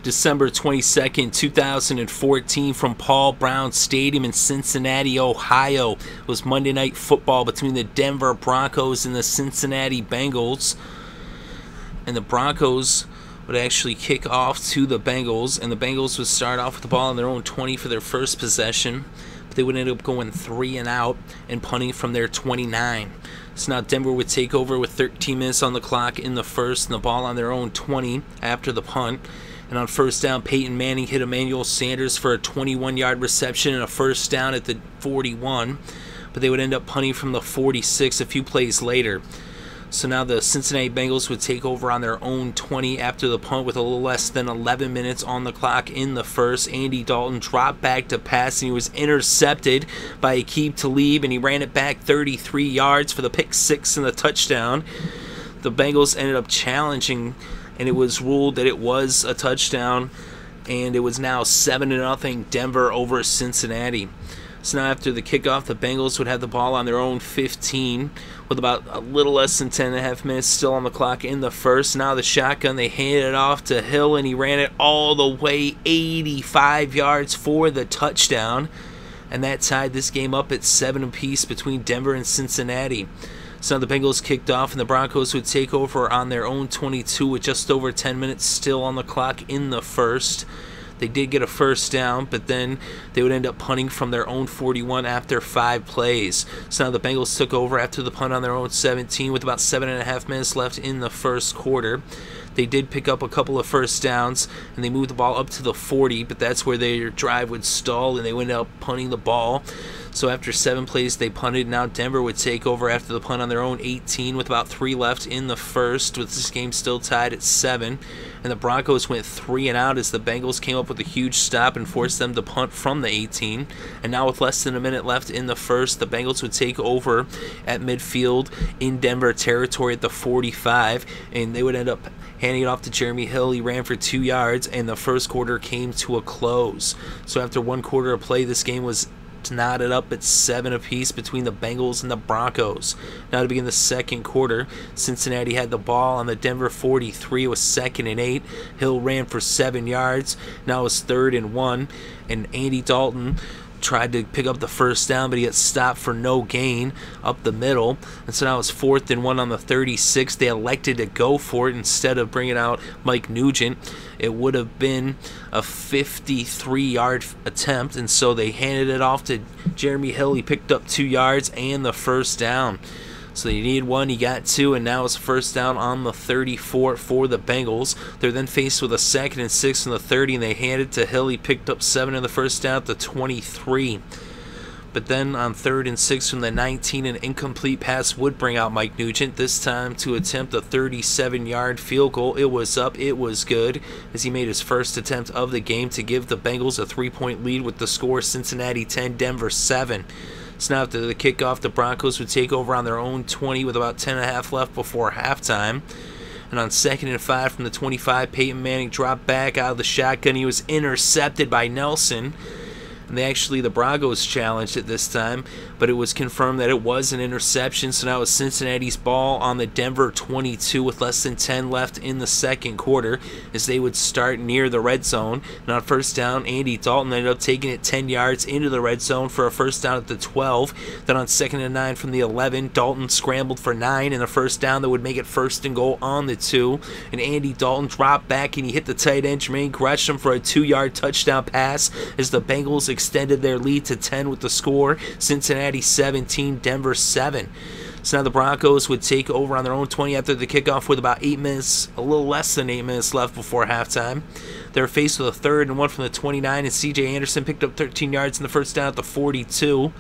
December 22nd, 2014, from Paul Brown Stadium in Cincinnati, Ohio. It was Monday Night Football between the Denver Broncos and the Cincinnati Bengals. And the Broncos would actually kick off to the Bengals, and the Bengals would start off with the ball on their own 20 for their first possession, but they would end up going 3 and out and punting from their 29. So now Denver would take over with 13 minutes on the clock in the first, and the ball on their own 20 after the punt. And on first down, Peyton Manning hit Emmanuel Sanders for a 21-yard reception and a first down at the 41, but they would end up punting from the 46 a few plays later. So now the Cincinnati Bengals would take over on their own 20 after the punt with a little less than 11 minutes on the clock in the first. Andy Dalton dropped back to pass, and he was intercepted by Aqib Talib, and he ran it back 33 yards for the pick six and the touchdown. The Bengals ended up challenging, and it was ruled that it was a touchdown, and it was now 7-0 Denver over Cincinnati. So now after the kickoff, the Bengals would have the ball on their own 15 with about a little less than 10.5 minutes still on the clock in the first. Now the shotgun, they handed it off to Hill, and he ran it all the way 85 yards for the touchdown. And that tied this game up at 7 apiece between Denver and Cincinnati. So now the Bengals kicked off, and the Broncos would take over on their own 22 with just over 10 minutes still on the clock in the first. They did get a first down, but then they would end up punting from their own 41 after 5 plays. So now the Bengals took over after the punt on their own 17 with about 7.5 minutes left in the first quarter. They did pick up a couple of first downs, and they moved the ball up to the 40, but that's where their drive would stall, and they would end up punting the ball. So after 7 plays, they punted. Now Denver would take over after the punt on their own 18 with about 3 left in the first, with this game still tied at 7. And the Broncos went 3 and out as the Bengals came up with a huge stop and forced them to punt from the 18. And now with less than a minute left in the first, the Bengals would take over at midfield in Denver territory at the 45, and they would end up handing it off to Jeremy Hill. He ran for 2 yards, and the first quarter came to a close. So after 1 quarter of play, this game was knotted up at 7 apiece between the Bengals and the Broncos. Now to begin the second quarter, Cincinnati had the ball on the Denver 43. It was 2nd and 8. Hill ran for 7 yards. Now it was 3rd and 1, and Andy Dalton tried to pick up the first down, but he got stopped for no gain up the middle. And so now it's 4th and 1 on the 36. They elected to go for it instead of bringing out Mike Nugent. It would have been a 53-yard attempt, and so they handed it off to Jeremy Hill. He picked up 2 yards and the first down. So they needed 1, he got 2, and now it's first down on the 34 for the Bengals. They're then faced with a 2nd and 6 on the 30, and they handed it to Hill. He picked up 7 in the first down at the 23. But then on 3rd and 6 from the 19, an incomplete pass would bring out Mike Nugent, this time to attempt a 37-yard field goal. It was up, it was good, as he made his first attempt of the game to give the Bengals a 3-point lead with the score Cincinnati 10, Denver 7. So now after the kickoff, the Broncos would take over on their own 20 with about 10.5 left before halftime. And on 2nd and 5 from the 25, Peyton Manning dropped back out of the shotgun. He was intercepted by Nelson. And the Broncos challenged it this time, but it was confirmed that it was an interception. So now it was Cincinnati's ball on the Denver 22 with less than 10 left in the second quarter as they would start near the red zone. And on first down, Andy Dalton ended up taking it 10 yards into the red zone for a first down at the 12. Then on 2nd and 9 from the 11, Dalton scrambled for 9 and a first down that would make it 1st and goal on the 2. And Andy Dalton dropped back, and he hit the tight end Jermaine Gresham for a 2-yard touchdown pass as the Bengals extended their lead to 10 with the score Cincinnati 17, Denver 7. So now the Broncos would take over on their own 20 after the kickoff with about 8 minutes, a little less than 8 minutes left before halftime. They were faced with a 3rd and 1 from the 29, and C.J. Anderson picked up 13 yards in the first down at the 42.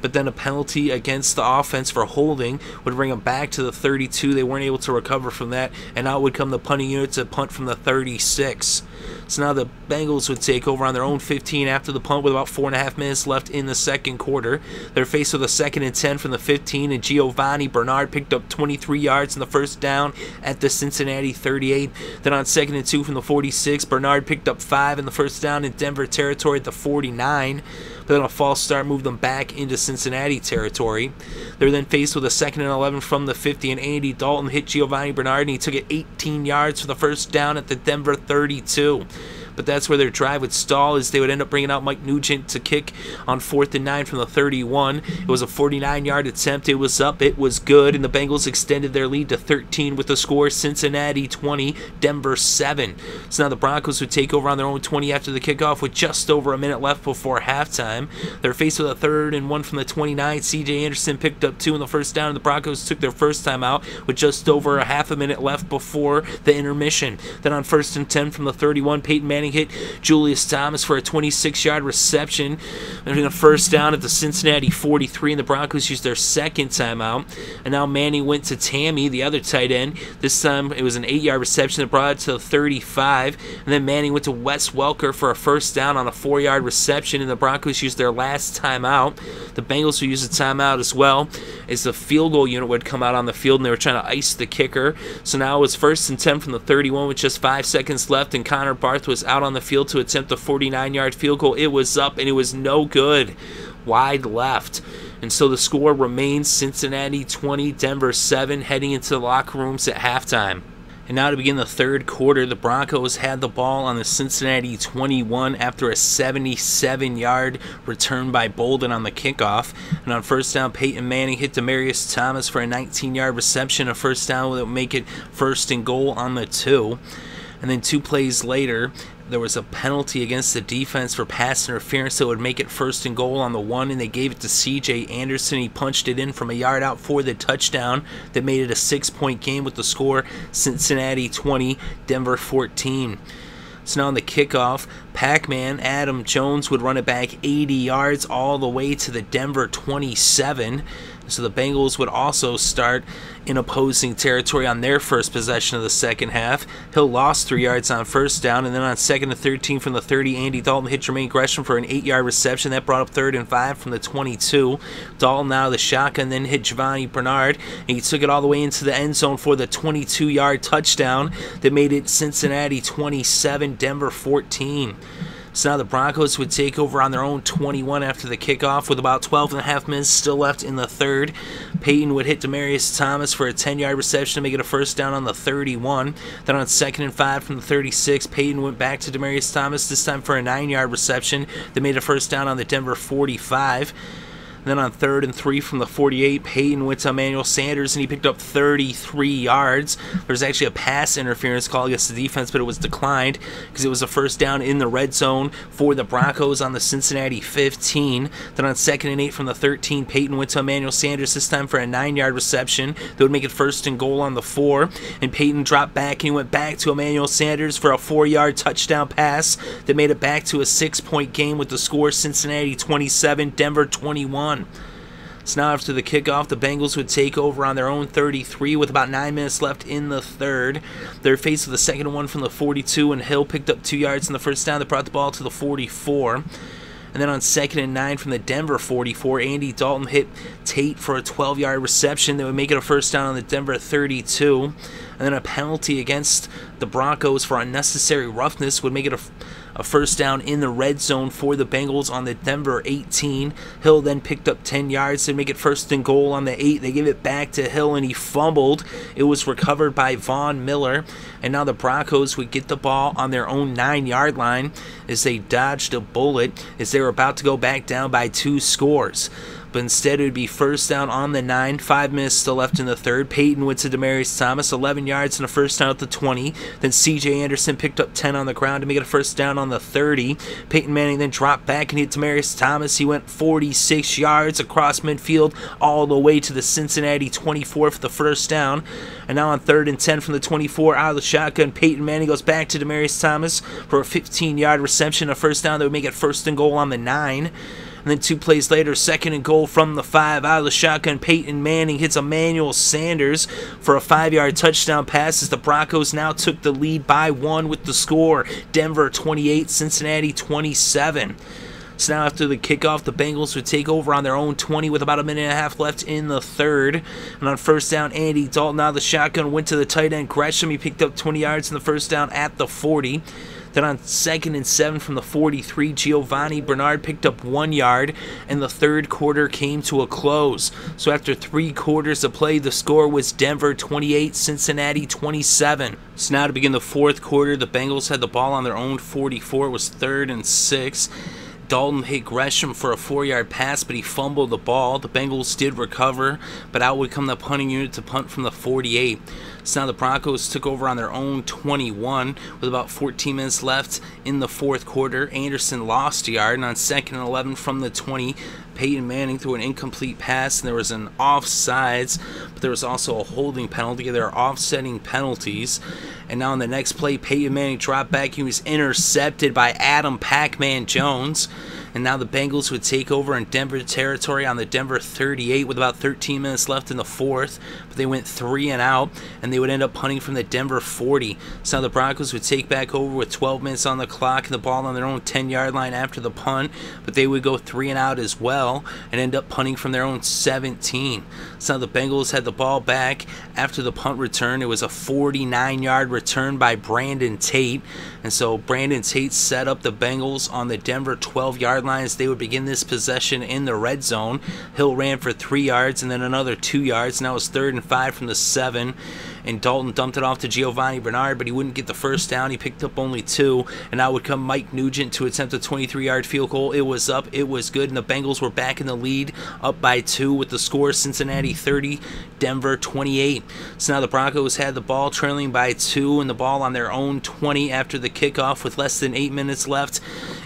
But then a penalty against the offense for holding would bring them back to the 32. They weren't able to recover from that, and out would come the punting unit to punt from the 36. So now the Bengals would take over on their own 15 after the punt with about 4.5 minutes left in the second quarter. They're faced with a 2nd and 10 from the 15, and Giovani Bernard picked up 23 yards in the first down at the Cincinnati 38. Then on 2nd and 2 from the 46, Bernard picked up 5 in the first down in Denver territory at the 49. But then a false start moved them back into Cincinnati territory. They were then faced with a 2nd and 11 from the 50, and Andy Dalton hit Giovani Bernard, and he took it 18 yards for the first down at the Denver 32. but that's where their drive would stall, as they would end up bringing out Mike Nugent to kick on 4th and 9 from the 31. It was a 49-yard attempt. It was up. It was good, and the Bengals extended their lead to 13 with the score Cincinnati 20, Denver 7. So now the Broncos would take over on their own 20 after the kickoff with just over a minute left before halftime. They're faced with a 3rd and 1 from the 29. C.J. Anderson picked up 2 in the first down, and the Broncos took their first time out with just over a half a minute left before the intermission. Then on 1st and 10 from the 31, Peyton Manning hit Julius Thomas for a 26-yard reception, having a first down at the Cincinnati 43, and the Broncos used their second timeout. And now Manning went to Tammy, the other tight end. This time it was an 8-yard reception that brought it to the 35, and then Manning went to Wes Welker for a first down on a 4-yard reception, and the Broncos used their last timeout. The Bengals would use a timeout as well, as the field goal unit would come out on the field, and they were trying to ice the kicker. So now it was 1st and 10 from the 31 with just 5 seconds left, and Connor Barth was out on the field to attempt a 49-yard field goal. It was up, and it was no good. Wide left. And so the score remains Cincinnati 20, Denver 7, heading into the locker rooms at halftime. And now to begin the third quarter, the Broncos had the ball on the Cincinnati 21 after a 77-yard return by Bolden on the kickoff. And on first down, Peyton Manning hit Demaryius Thomas for a 19-yard reception. A first down that would make it 1st and goal on the 2. And then 2 plays later, there was a penalty against the defense for pass interference that would make it 1st and goal on the 1, and they gave it to C.J. Anderson. He punched it in from a yard out for the touchdown that made it a 6-point game with the score Cincinnati 20, Denver 14. So now on the kickoff, Pac-Man Adam Jones would run it back 80 yards all the way to the Denver 27. So the Bengals would also start in opposing territory on their first possession of the second half. Hill lost 3 yards on first down, and then on 2nd and 13 from the 30, Andy Dalton hit Jermaine Gresham for an 8-yard reception. That brought up 3rd and 5 from the 22. Dalton now the shotgun, then hit Giovani Bernard, and he took it all the way into the end zone for the 22-yard touchdown that made it Cincinnati 27, Denver 14. So now the Broncos would take over on their own 21 after the kickoff with about 12 and a half minutes still left in the third. Peyton would hit Demaryius Thomas for a 10-yard reception to make it a first down on the 31. Then on 2nd and 5 from the 36, Peyton went back to Demaryius Thomas, this time for a 9-yard reception that made a first down on the Denver 45. Then on 3rd and 3 from the 48, Peyton went to Emmanuel Sanders, and he picked up 33 yards. There was actually a pass interference call against the defense, but it was declined because it was a first down in the red zone for the Broncos on the Cincinnati 15. Then on 2nd and 8 from the 13, Peyton went to Emmanuel Sanders, this time for a 9-yard reception that would make it 1st and goal on the 4. And Peyton dropped back, and he went back to Emmanuel Sanders for a 4-yard touchdown pass that made it back to a 6-point game with the score Cincinnati 27, Denver 21. So now after the kickoff, the Bengals would take over on their own 33 with about 9 minutes left in the third. They're faced with a 2nd and 1 from the 42, and Hill picked up 2 yards in the first down that brought the ball to the 44. And then on 2nd and 9 from the Denver 44, Andy Dalton hit Tate for a 12-yard reception that would make it a first down on the Denver 32. And then a penalty against the Broncos for unnecessary roughness would make it a first down in the red zone for the Bengals on the Denver 18. Hill then picked up 10 yards to make it 1st and goal on the 8. They gave it back to Hill, and he fumbled. It was recovered by Von Miller. And now the Broncos would get the ball on their own 9-yard line as they dodged a bullet as they were about to go back down by 2 scores. But instead it would be first down on the 9, 5 minutes still left in the third. Peyton went to Demaryius Thomas, 11 yards and a first down at the 20. Then C.J. Anderson picked up 10 on the ground to make it a first down on the 30. Peyton Manning then dropped back and hit Demaryius Thomas. He went 46 yards across midfield all the way to the Cincinnati 24 for the first down. And now on 3rd and 10 from the 24, out of the shotgun, Peyton Manning goes back to Demaryius Thomas for a 15-yard reception, a first down that would make it 1st and goal on the 9. And then 2 plays later, 2nd and goal from the 5. Out of the shotgun, Peyton Manning hits Emmanuel Sanders for a 5-yard touchdown pass as the Broncos now took the lead by 1 with the score. Denver 28, Cincinnati 27. So now after the kickoff, the Bengals would take over on their own 20 with about a minute and a half left in the third. And on first down, Andy Dalton out of the shotgun went to the tight end Gresham. He picked up 20 yards in the first down at the 40. Then on 2nd and 7 from the 43, Giovani Bernard picked up 1 yard, and the third quarter came to a close. So after 3 quarters of play, the score was Denver 28, Cincinnati 27. So now to begin the fourth quarter, the Bengals had the ball on their own 44. It was 3rd and 6. Dalton hit Gresham for a 4-yard pass, but he fumbled the ball. The Bengals did recover, but out would come the punting unit to punt from the 48. So now the Broncos took over on their own 21 with about 14 minutes left in the fourth quarter. Anderson lost a yard, and on 2nd and 11 from the 20, Peyton Manning threw an incomplete pass, and there was an offsides, but there was also a holding penalty. There are offsetting penalties. And now on the next play, Peyton Manning dropped back. He was intercepted by Adam Pac-Man Jones. And now the Bengals would take over in Denver territory on the Denver 38 with about 13 minutes left in the fourth. But they went 3 and out, and they would end up punting from the Denver 40. So now the Broncos would take back over with 12 minutes on the clock and the ball on their own 10-yard line after the punt. But they would go 3 and out as well and end up punting from their own 17. So now the Bengals had the ball back after the punt return. It was a 49-yard return by Brandon Tate. And so Brandon Tate set up the Bengals on the Denver 12-yard line as they would begin this possession in the red zone. Hill ran for 3 yards and then another 2 yards. Now it's 3rd and 5 from the 7. And Dalton dumped it off to Giovani Bernard, but he wouldn't get the first down. He picked up only 2. And now would come Mike Nugent to attempt a 23-yard field goal. It was up. It was good. And the Bengals were back in the lead, up by 2 with the score Cincinnati 30, Denver 28. So now the Broncos had the ball trailing by 2 and the ball on their own 20 after the kickoff with less than 8 minutes left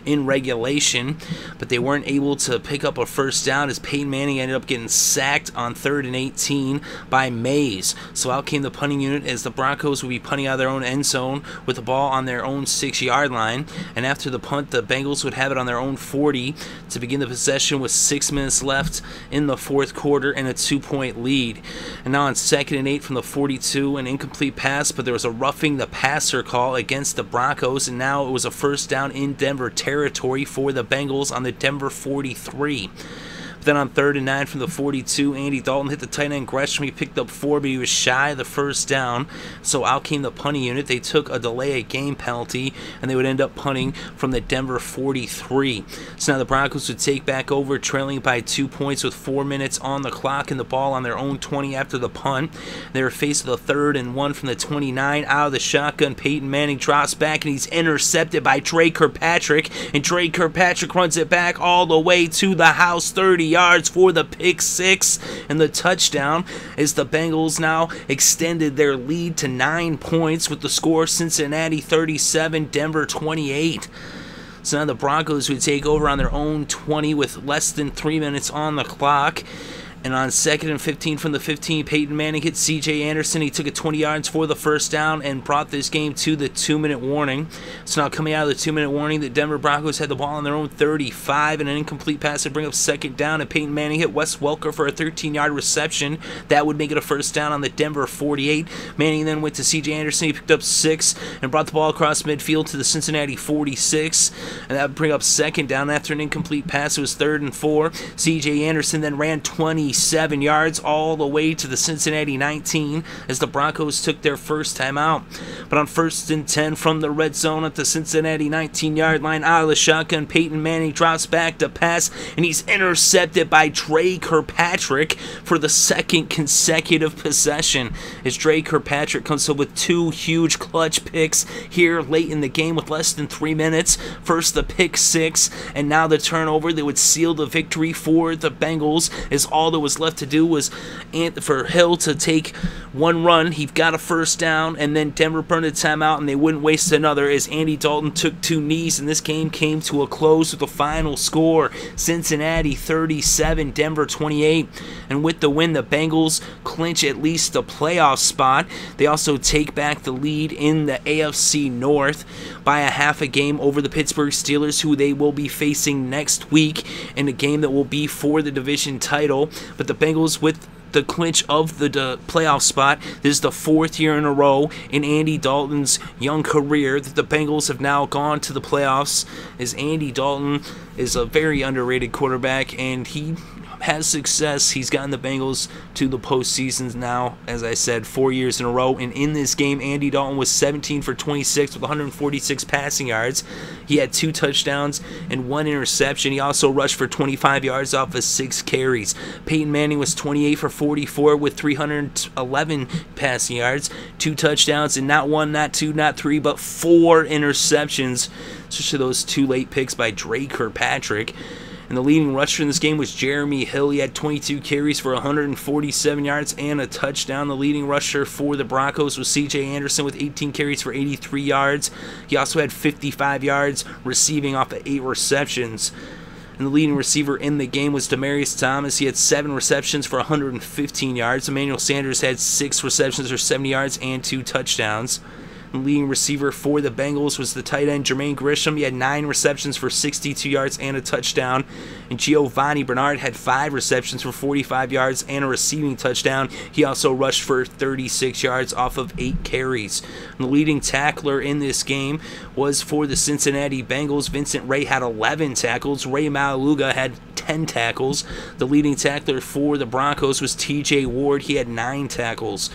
in regulation. But they weren't able to pick up a first down as Peyton Manning ended up getting sacked on 3rd and 18 by Mays. So out came the punting unit as the Broncos would be punting out of their own end zone with the ball on their own 6-yard line. And after the punt, the Bengals would have it on their own 40 to begin the possession with 6 minutes left in the fourth quarter and a 2-point lead. And now on 2nd and 8 from the 42, an incomplete pass, but there was a roughing the passer call against the Broncos, and now it was a first down in Denver territory for the Bengals on the Denver 43. Then on 3rd and 9 from the 42, Andy Dalton hit the tight end Gresham. He picked up 4, but he was shy of the first down. So out came the punting unit. They took a delay of game penalty, and they would end up punting from the Denver 43. So now the Broncos would take back over, trailing by 2 points with 4 minutes on the clock and the ball on their own 20 after the punt. They were faced with a 3rd and 1 from the 29. Out of the shotgun, Peyton Manning drops back, and he's intercepted by Kirkpatrick. And Kirkpatrick runs it back all the way to the house, 30 yards for the pick 6 and the touchdown, as the Bengals now extended their lead to 9 points with the score Cincinnati 37, Denver 28. So now the Broncos would take over on their own 20 with less than 3 minutes on the clock. And on 2nd and 15 from the 15, Peyton Manning hit C.J. Anderson. He took it 20 yards for the first down and brought this game to the 2-minute warning. So now coming out of the 2-minute warning, the Denver Broncos had the ball on their own 35, and an incomplete pass to bring up 2nd down. And Peyton Manning hit Wes Welker for a 13-yard reception. That would make it a first down on the Denver 48. Manning then went to C.J. Anderson. He picked up 6 and brought the ball across midfield to the Cincinnati 46. And that would bring up 2nd down after an incomplete pass. It was 3rd and 4. C.J. Anderson then ran 27 yards all the way to the Cincinnati 19 as the Broncos took their first time out. But on 1st and 10 from the red zone at the Cincinnati 19-yard line, out of the shotgun, Peyton Manning drops back to pass, and he's intercepted by Kirkpatrick for the 2nd consecutive possession as Kirkpatrick comes up with 2 huge clutch picks here late in the game with less than 3 minutes. First the pick 6, and now the turnover that would seal the victory for the Bengals, as all that was left to do was for Hill to take 1 run. He got a first down, and then Denver burned a timeout, and they wouldn't waste another as Andy Dalton took 2 knees, and this game came to a close with the final score Cincinnati 37, Denver 28. And with the win, the Bengals clinch at least the playoff spot. They also take back the lead in the AFC North by a half a game over the Pittsburgh Steelers, who they will be facing next week in a game that will be for the division title. But the Bengals with the clinch of the playoff spot. This is the 4th year in a row in Andy Dalton's young career that the Bengals have now gone to the playoffs, as Andy Dalton is a very underrated quarterback, and he has success. He's gotten the Bengals to the postseasons now, as I said, 4 years in a row. And in this game, Andy Dalton was 17 for 26 with 146 passing yards. He had 2 touchdowns and 1 interception. He also rushed for 25 yards off of 6 carries. Peyton Manning was 28 for 44 with 311 passing yards, 2 touchdowns, and not 1, not 2, not 3, but 4 interceptions, especially those 2 late picks by Kirkpatrick. And the leading rusher in this game was Jeremy Hill. He had 22 carries for 147 yards and a touchdown. The leading rusher for the Broncos was C.J. Anderson with 18 carries for 83 yards. He also had 55 yards receiving off of 8 receptions. And the leading receiver in the game was Demaryius Thomas. He had 7 receptions for 115 yards. Emmanuel Sanders had 6 receptions for 70 yards and 2 touchdowns. The leading receiver for the Bengals was the tight end Jermaine Gresham. He had 9 receptions for 62 yards and a touchdown. And Giovani Bernard had 5 receptions for 45 yards and a receiving touchdown. He also rushed for 36 yards off of 8 carries. And the leading tackler in this game was for the Cincinnati Bengals. Vincent Ray had 11 tackles. Ray Maluga had 10 tackles. The leading tackler for the Broncos was T.J. Ward. He had 9 tackles.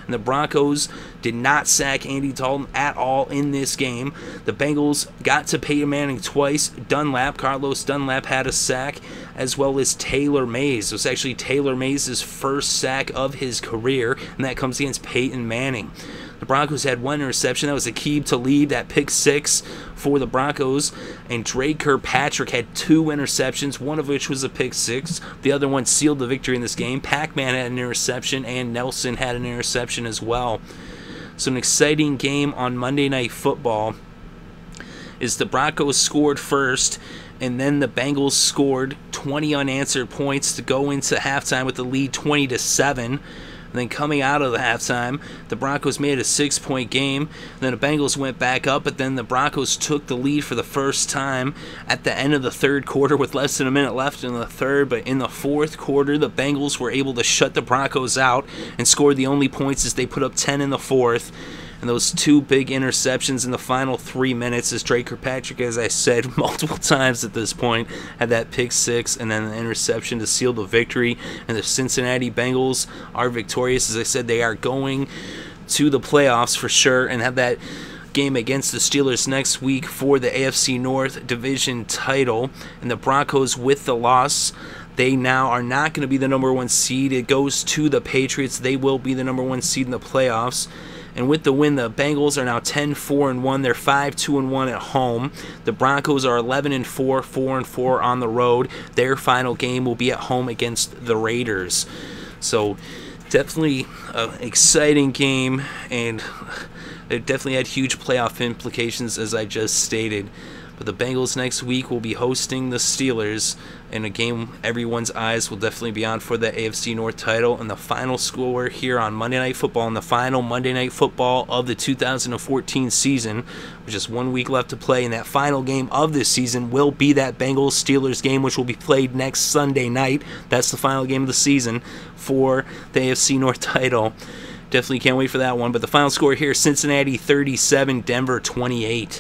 And the Broncos did not sack Andy Dalton at all in this game. The Bengals got to Peyton Manning twice. Carlos Dunlap had a sack, as well as Taylor Mays. It was actually Taylor Mays' first sack of his career, and that comes against Peyton Manning. The Broncos had 1 interception. That was Aqib Talib, that pick 6 for the Broncos. And Kirkpatrick had 2 interceptions, one of which was a pick 6. The other one sealed the victory in this game. Pac-Man had an interception, and Nelson had an interception as well. So an exciting game on Monday Night Football is the Broncos scored first, and then the Bengals scored 20 unanswered points to go into halftime with the lead 20-7. And then coming out of the halftime, the Broncos made a 6-point game. Then the Bengals went back up, but then the Broncos took the lead for the first time at the end of the third quarter with less than a minute left in the third. But in the fourth quarter, the Bengals were able to shut the Broncos out and scored the only points as they put up 10 in the fourth. And those 2 big interceptions in the final 3 minutes, as Kirkpatrick, as I said multiple times at this point, had that pick 6 and then the interception to seal the victory. And the Cincinnati Bengals are victorious. As I said, they are going to the playoffs for sure and have that game against the Steelers next week for the AFC North division title. And the Broncos, with the loss, they now are not going to be the number 1 seed. It goes to the Patriots. They will be the number 1 seed in the playoffs. And with the win, the Bengals are now 10-4-1. They're 5-2-1 at home. The Broncos are 11-4, 4-4 on the road. Their final game will be at home against the Raiders. So definitely an exciting game, and it definitely had huge playoff implications, as I just stated. But the Bengals next week will be hosting the Steelers in a game everyone's eyes will definitely be on for the AFC North title. And the final score here on Monday Night Football, and the final Monday Night Football of the 2014 season, with just 1 week left to play. And that final game of this season will be that Bengals-Steelers game, which will be played next Sunday night. That's the final game of the season for the AFC North title. Definitely can't wait for that one. But the final score here, Cincinnati 37, Denver 28.